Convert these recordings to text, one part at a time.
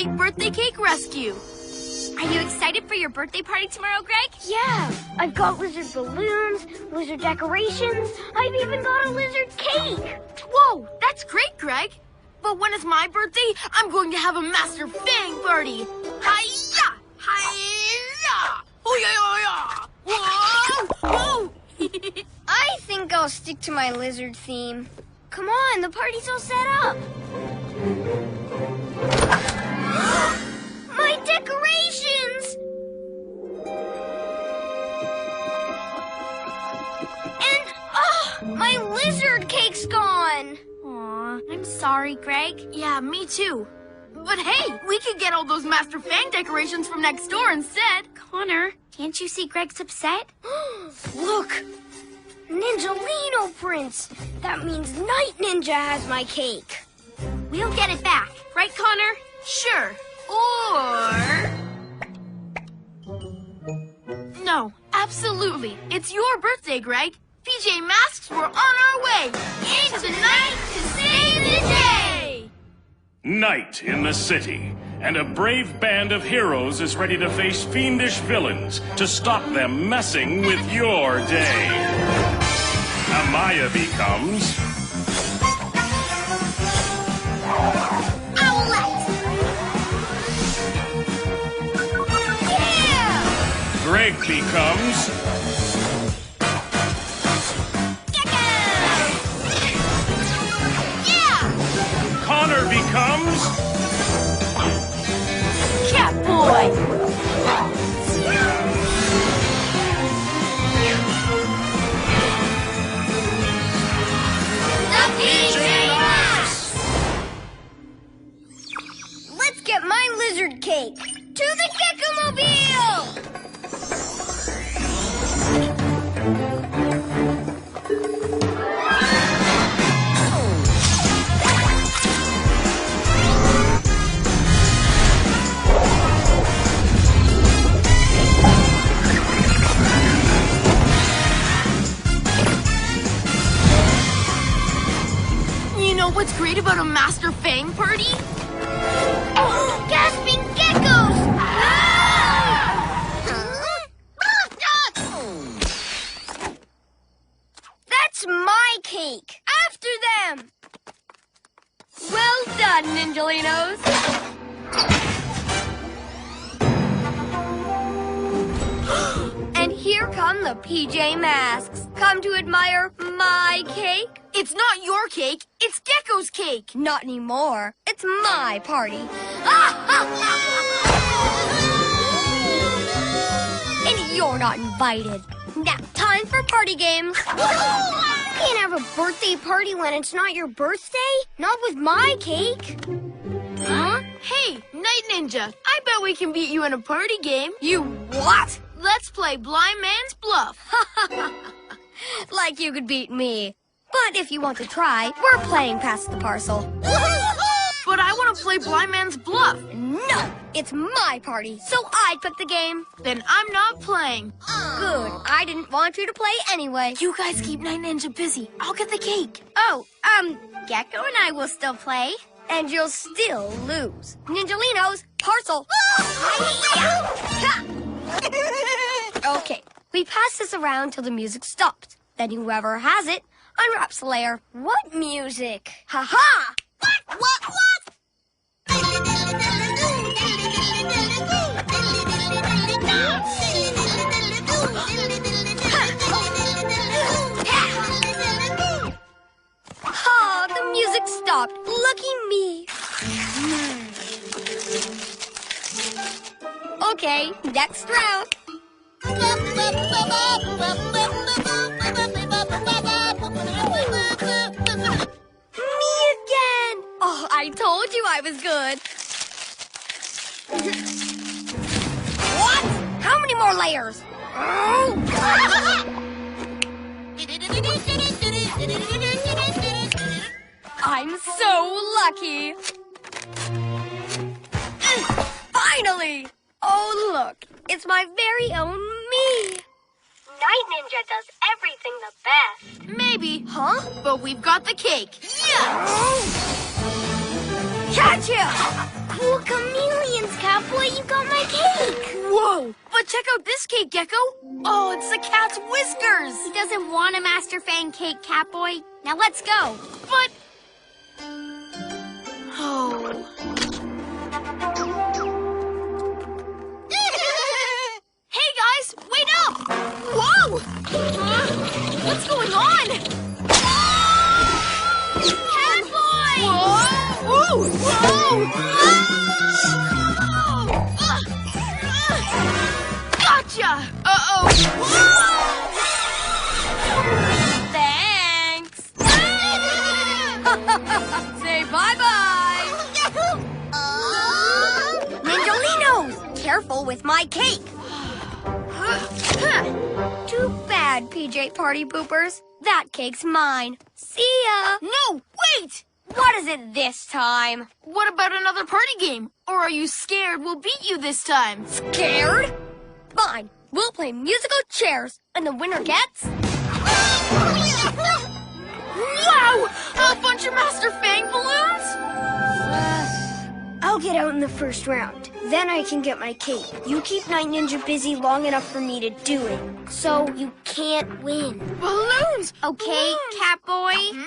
great birthday cake rescue. Are you excited for your birthday party tomorrow, Greg? Yeah, I've got lizard balloons, lizard decorations. I've even got a lizard cake. Whoa, that's great, Greg. But when it's my birthday, I'm going to have a Master Fang party. Hi-ya! Hi-ya! Oh-ya-ya-ya! Whoa! Whoa! I think I'll stick to my lizard theme. Come on, the party's all set up. My decorations! And, my lizard cake's gone. Aw, I'm sorry, Greg. Yeah, me too. But hey, we could get all those Master Fang decorations from next door instead. Connor, can't you see Greg's upset? Look! Ninjalino prints! That means Night Ninja has my cake. We'll get it back. Right, Connor? Sure. Or... No, absolutely. It's your birthday, Greg. PJ Masks, we're on our way. Into the night to save the day! Night in the city, and a brave band of heroes is ready to face fiendish villains to stop them messing with your day. Amaya becomes... Owlette! Yeah! Greg becomes... Gekko! Yeah! Connor becomes... Catboy! Let's get my lizard cake to the Gekko-mobile! You know what's great about a Master Fang party? Oh, gasping geckos! That's my cake! After them! Well done, Ninjalinos. And here come the PJ Masks. Come to admire my cake? It's not your cake, it's Gekko's cake. Not anymore. It's my party. And you're not invited. Now, time for party games. You can't have a birthday party when it's not your birthday? Not with my cake. Huh? Hey, Night Ninja, I bet we can beat you in a party game. You what? Let's play Blind Man's Bluff. Like you could beat me. But if you want to try, we're playing Pass the Parcel. But I want to play Blind Man's Bluff. No, it's my party, so I pick the game. Then I'm not playing. Good, I didn't want you to play anyway. You guys keep Night Ninja busy. I'll get the cake. Oh, Gekko and I will still play. And you'll still lose. Ninjalinos, parcel. Okay, we pass this around till the music stops. Then whoever has it unwraps the layer. What music? Ha-ha! What? Oh, the music stopped. Lucky me. Okay, next round. Me again. Oh, I told you I was good. What? How many more layers? I'm so lucky. Finally! Oh, look. It's my very own me. Night Ninja does everything the best. Maybe. Huh? But we've got the cake. Yeah! Gotcha! Cool chameleons, Catboy. You got my cake. Whoa! But check out this cake, Gekko. Oh, it's the cat's whiskers. He doesn't want a Master Fang cake, Catboy. Now let's go. But... Oh... Hey, guys! Wait up! Whoa! What's going on? Catboy! Whoa! Whoa! Gotcha! Uh-oh! Thanks. Say bye-bye. Ninjalinos, careful with my cake. Too bad, PJ Party Poopers. That cake's mine. See ya. No, wait! What is it this time? What about another party game? Or are you scared we'll beat you this time? Scared? Fine. We'll play musical chairs, and the winner gets... Wow! A bunch of Master Fang balloons? I'll get out in the first round. Then I can get my cake. You keep Night Ninja busy long enough for me to do it. So you can't win. Balloons! Okay, Catboy?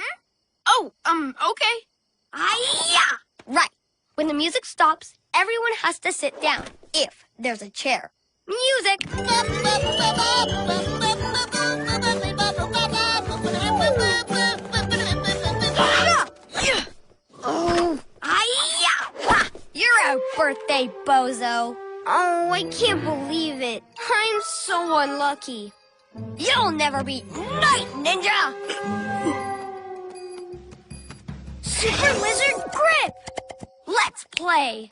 Oh, okay. Hi-ya! Right. When the music stops, everyone has to sit down, if there's a chair. Music! Oh, hi-ya! Ha! You're out, birthday bozo. Oh, I can't believe it. I'm so unlucky. You'll never beat Night Ninja! Super Lizard Grip! Let's play.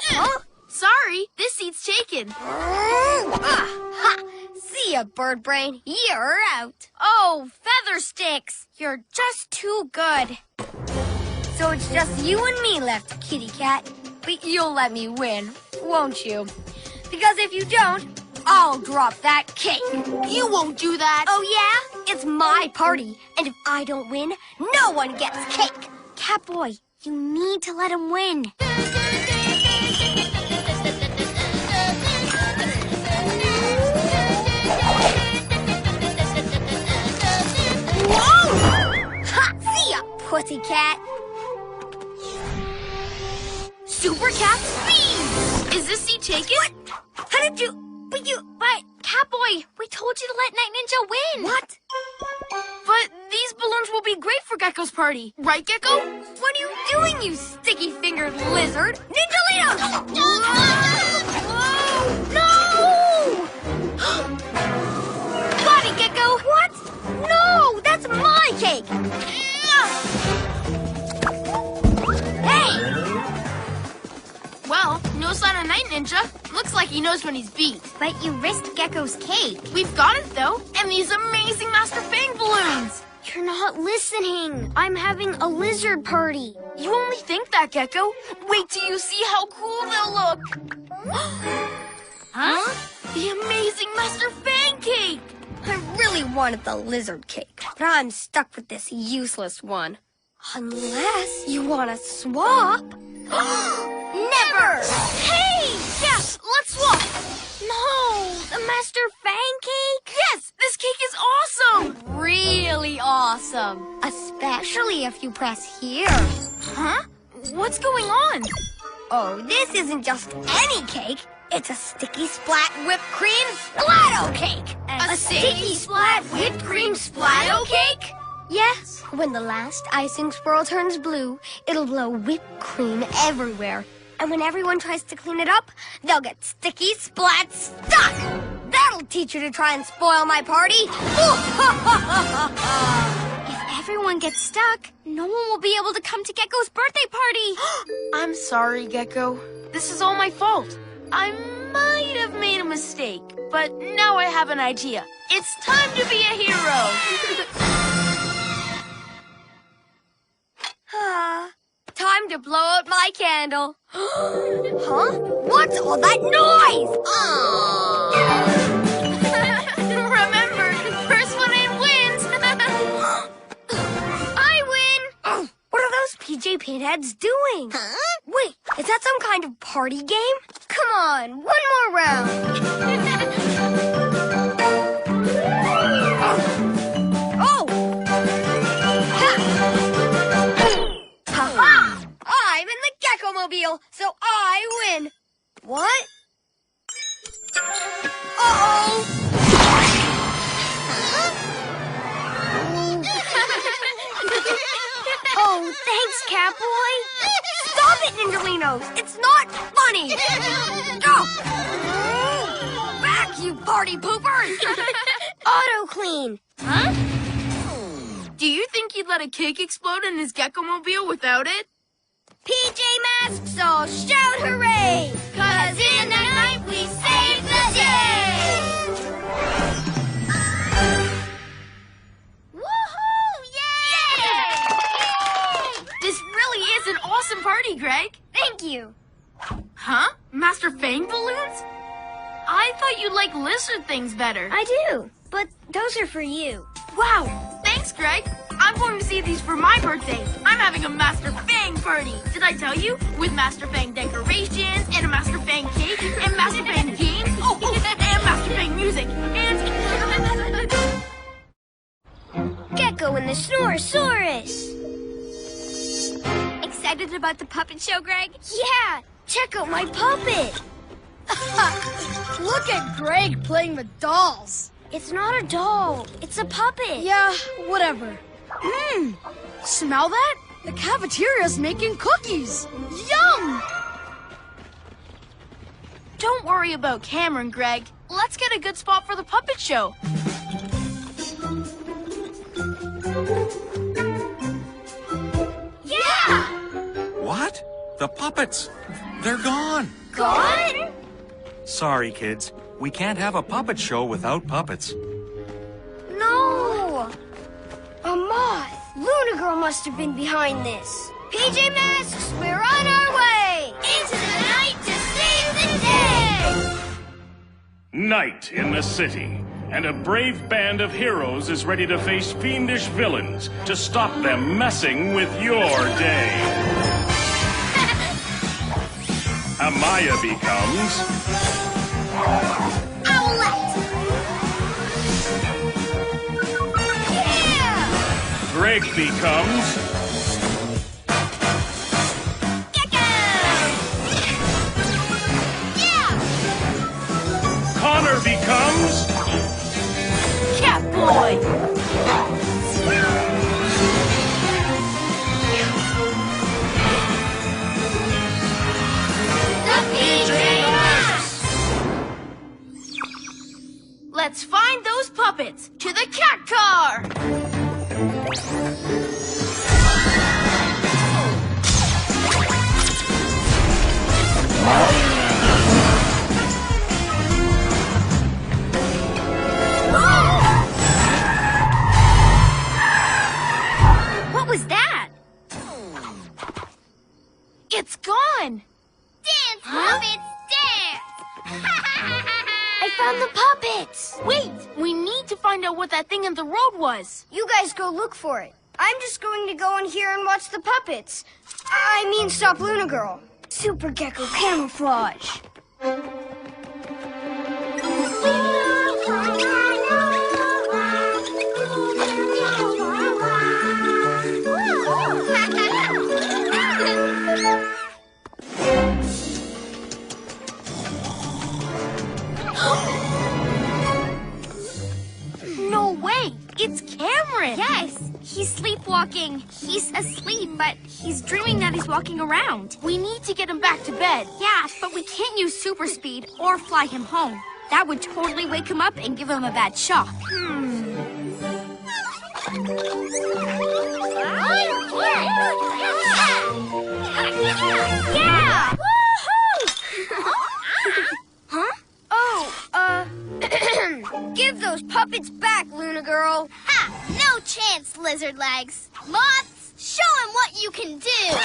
Huh? Sorry, this seat's taken. Ha! See ya, Bird Brain. You're out. Oh, Feather Sticks. You're just too good. So it's just you and me left, Kitty Cat. But you'll let me win, won't you? Because if you don't, I'll drop that cake. You won't do that. Oh, yeah? It's my party. And if I don't win, no one gets cake. Catboy, you need to let him win. Whoa! Ha! See ya, pussycat. Super Cat Speed! Is this seat taken? What? How did you... But, Catboy, we told you to let Night Ninja win. What? But these balloons will be great for Gekko's party. Right, Gekko? What are you doing, you sticky-fingered lizard? Ninjalinos! No! Got it, Gekko! What? No, that's my cake! Hey! Well, no sign of Night Ninja. Looks like he knows when he's beat. But you risked Gekko's cake. We've got it, though, and these amazing Master Fang balloons. You're not listening. I'm having a lizard party. You only think that, Gekko. Wait till you see how cool they'll look. Huh? The amazing Master Fang cake. I really wanted the lizard cake, but I'm stuck with this useless one. Unless you want to swap. Never! Hey! Yes, let's swap. No, the Master Fang cake? Yes, this cake is awesome. Really awesome. Especially if you press here. Huh? What's going on? Oh, this isn't just any cake. It's a sticky splat whipped cream splatto cake. A sticky splat whipped cream splatto cake? Yes. When the last icing swirl turns blue, it'll blow whipped cream everywhere. And when everyone tries to clean it up, they'll get sticky splat stuck. That'll teach you to try and spoil my party. If everyone gets stuck, no one will be able to come to Gekko's birthday party. I'm sorry, Gekko. This is all my fault. I might have made a mistake, but now I have an idea. It's time to be a hero. Time to blow out my candle. Huh? What's all that noise? Remember, first one in wins. PJ Pinhead's doing? Huh? Wait, is that some kind of party game? Come on, one more round. Oh! Ha-ha! I'm in the Gekko-mobile, so I win. What? Uh-oh! Oh, thanks, Catboy. Stop it, Ninjalinos. It's not funny. Go! Back, you party poopers! Auto clean. Huh? Do you think he'd let a cake explode in his Gekko-mobile without it? PJ Masks all shout hooray! 'Cause in the night we save the day! Woohoo! Yay! This really is an awesome party, Greg. Thank you. Huh? Master Fang balloons? I thought you liked lizard things better. I do, but those are for you. Wow, thanks, Greg. I'm going to see these for my birthday. I'm having a Master Fang party. Did I tell you? With Master Fang decorations, and a Master Fang cake, and Master Fang games, and Master Fang music, and... Gekko and the Snore-A-Saurus. Excited about the puppet show, Greg? Yeah, check out my puppet. Look at Greg playing with dolls. It's not a doll. It's a puppet. Yeah, whatever. Smell that? The cafeteria's making cookies. Yum! Don't worry about Cameron, Greg. Let's get a good spot for the puppet show. Yeah! What? The puppets. They're gone. Gone? Sorry, kids. We can't have a puppet show without puppets. No! A moth. Luna Girl must have been behind this. PJ Masks, we're on our way! Into the night to save the day! Night in the city, and a brave band of heroes is ready to face fiendish villains to stop them messing with your day. Amaya becomes... Owlette! Yeah! Greg becomes... Gekko! Yeah! Connor becomes... Catboy! Let's find those puppets! To the cat car! What was that? It's gone! Dance, puppets, dance! I found the puppets! Wait, we need to find out what that thing in the road was. You guys go look for it. I'm just going to go in here and watch the puppets. I mean, stop Luna Girl. Super Gekko camouflage. No way! It's Cameron! Yes, he's sleepwalking. He's asleep, but he's dreaming that he's walking around. We need to get him back to bed. Yeah, but we can't use super speed or fly him home. That would totally wake him up and give him a bad shock. Yeah! Huh? Oh, give those puppets back, Luna Girl. Ha! No chance, lizard legs. Moths, show him what you can do.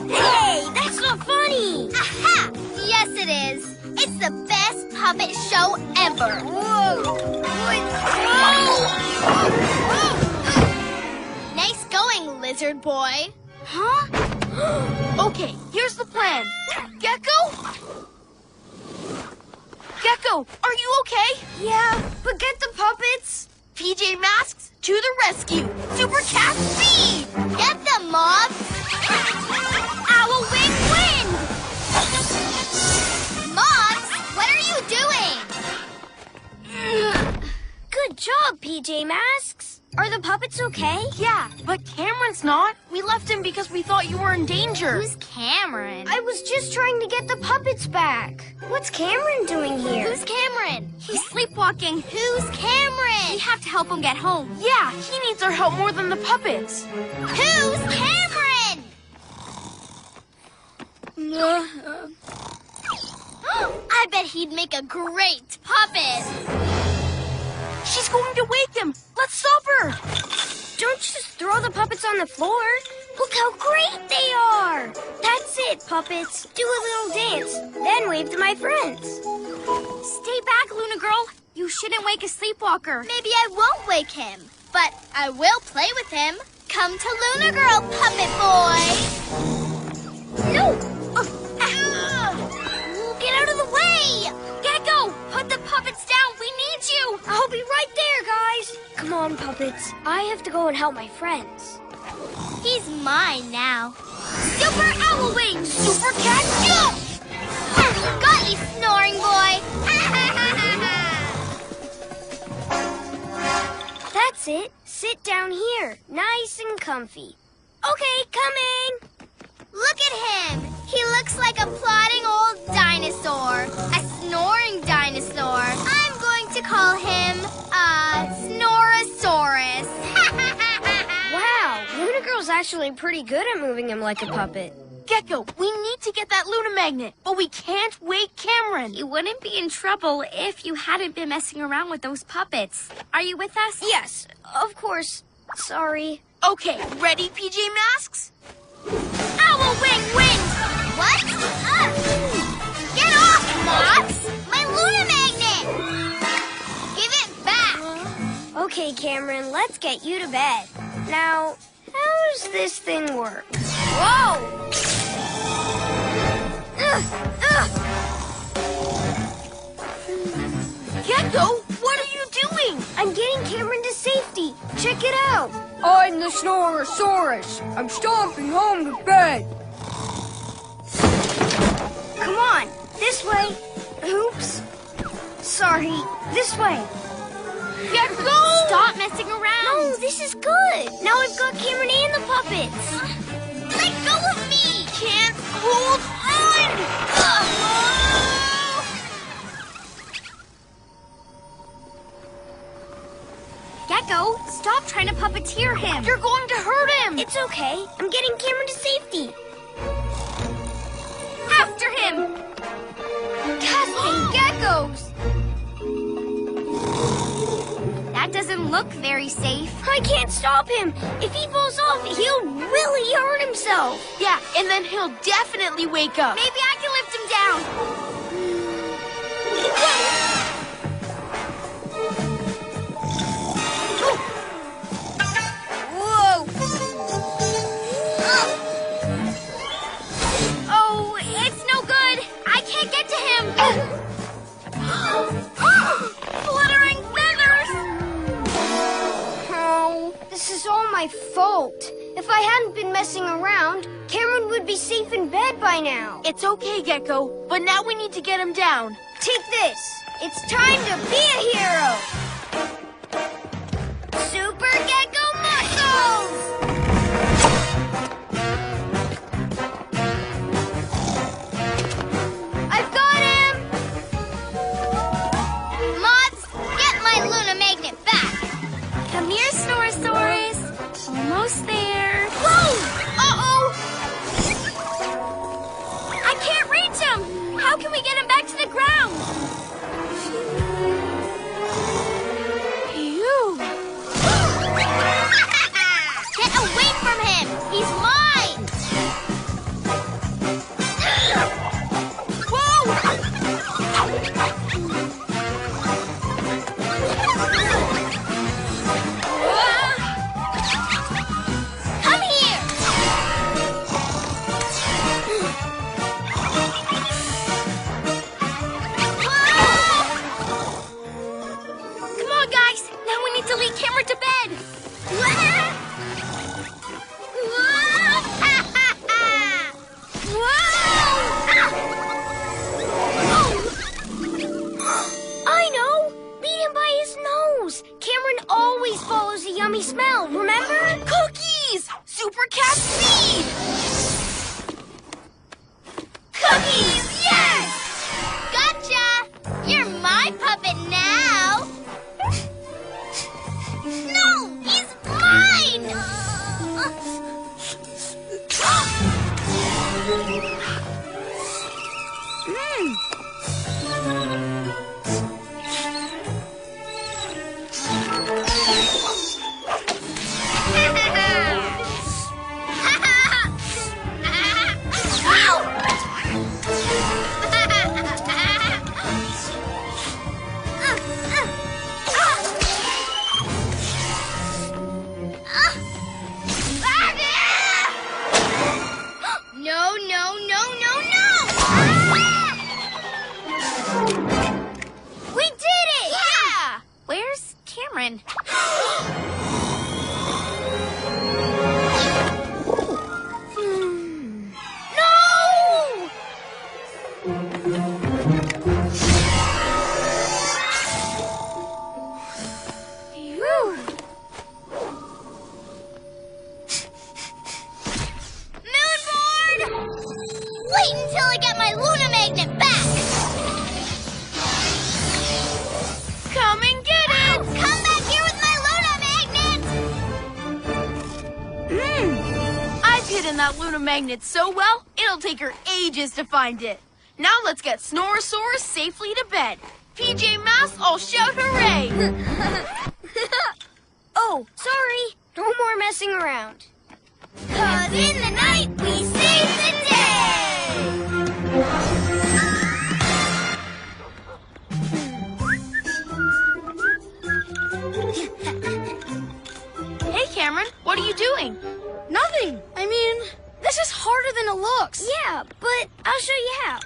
Hey, that's not funny. Aha! Yes, it is. It's the best puppet show ever. Whoa! Nice going, lizard boy. Huh? Okay, here's the plan. Gekko? Gekko, are you okay? Yeah, but get the puppets. PJ Masks, to the rescue! Super Cat speed! Get them, Mob. Owl Wing Wind! Mobs, what are you doing? Good job, PJ Masks. Are the puppets okay? Yeah, but Cameron's not. We left him because we thought you were in danger. Who's Cameron? I was just trying to get the puppets back. What's Cameron doing here? Who's Cameron? He's sleepwalking. Who's Cameron? We have to help him get home. Yeah, he needs our help more than the puppets. Who's Cameron? I bet he'd make a great puppet. She's going to wake him. Let's stop her. Don't just throw the puppets on the floor. Look how great they are. That's it, puppets. Do a little dance, then wave to my friends. Stay back, Luna Girl. You shouldn't wake a sleepwalker. Maybe I won't wake him, but I will play with him. Come to Luna Girl, puppet boy. No! Get out of the way! Gekko, put the puppets down. We need you. I'll be right there, guys. Come on, puppets. I have to go and help my friends. He's mine now. Super Owl Wings! Super Cat jump! Got you, snoring boy! That's it. Sit down here, nice and comfy. Okay, coming. Look at him! He looks like a plodding old dinosaur. A snoring dinosaur. I'm going to call him, Snore-A-Saurus. Wow, Luna Girl's actually pretty good at moving him like a puppet. Gekko, we need to get that Luna magnet, but we can't wake Cameron. You wouldn't be in trouble if you hadn't been messing around with those puppets. Are you with us? Yes, of course. Sorry. Okay, ready, PJ Masks? Owl Wing Wind! What? Get off, Mops! My Luna magnet! Give it back! Okay, Cameron, let's get you to bed. Now, how does this thing work? Whoa! Gekko, what are you doing? I'm getting Cameron to safety. Check it out. I'm the Snore-A-Saurus. I'm stomping home to bed. Come on, this way. Oops. Sorry, this way. Gekko! Stop messing around! No, this is good. Now I've got Cameron and the puppets. Let go of me! Can't hold on! Gekko, stop trying to puppeteer him. You're going to hurt him! It's okay. I'm getting Cameron to safety. After him! Casting geckos. That doesn't look very safe. I can't stop him. If he falls off, he'll really hurt himself. Yeah, and then he'll definitely wake up. Maybe I can lift him down. Whoa. Oh, it's no good. I can't get to him. Fluttering feathers. Oh, this is all my fault. If I hadn't been messing around, Cameron would be safe in bed by now. It's okay, Gekko, but now we need to get him down. Take this. It's time to be a hero. Super Gekko muscles! I've got him! Mods, get my Luna magnet back. Come here, Snore-A-Saurus. Almost there. Whoa! Uh-oh! I can't reach him. How can we get him back to the ground? Cat speed! Cookies, yes! Gotcha! You're my puppet now! No, he's mine! No, no, no, no, no! We did it! Yeah! Where's Cameron? No! Phew. Moonboard! Wait until I get my Luna Magnet back! Come and get it! Come back here with my Luna Magnet! I've hidden that Luna magnet so well, it'll take her ages to find it. Now let's get Snore-A-Saurus safely to bed. PJ Masks, all shout hooray! Oh, sorry. No more messing around. 'Cause in the night we save the day! Hey, Cameron, what are you doing? Nothing. I mean, this is harder than it looks. Yeah, but I'll show you how.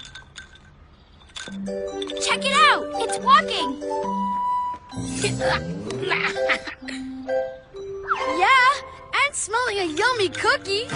Check it out! It's walking! Yeah, and smelling a yummy cookie.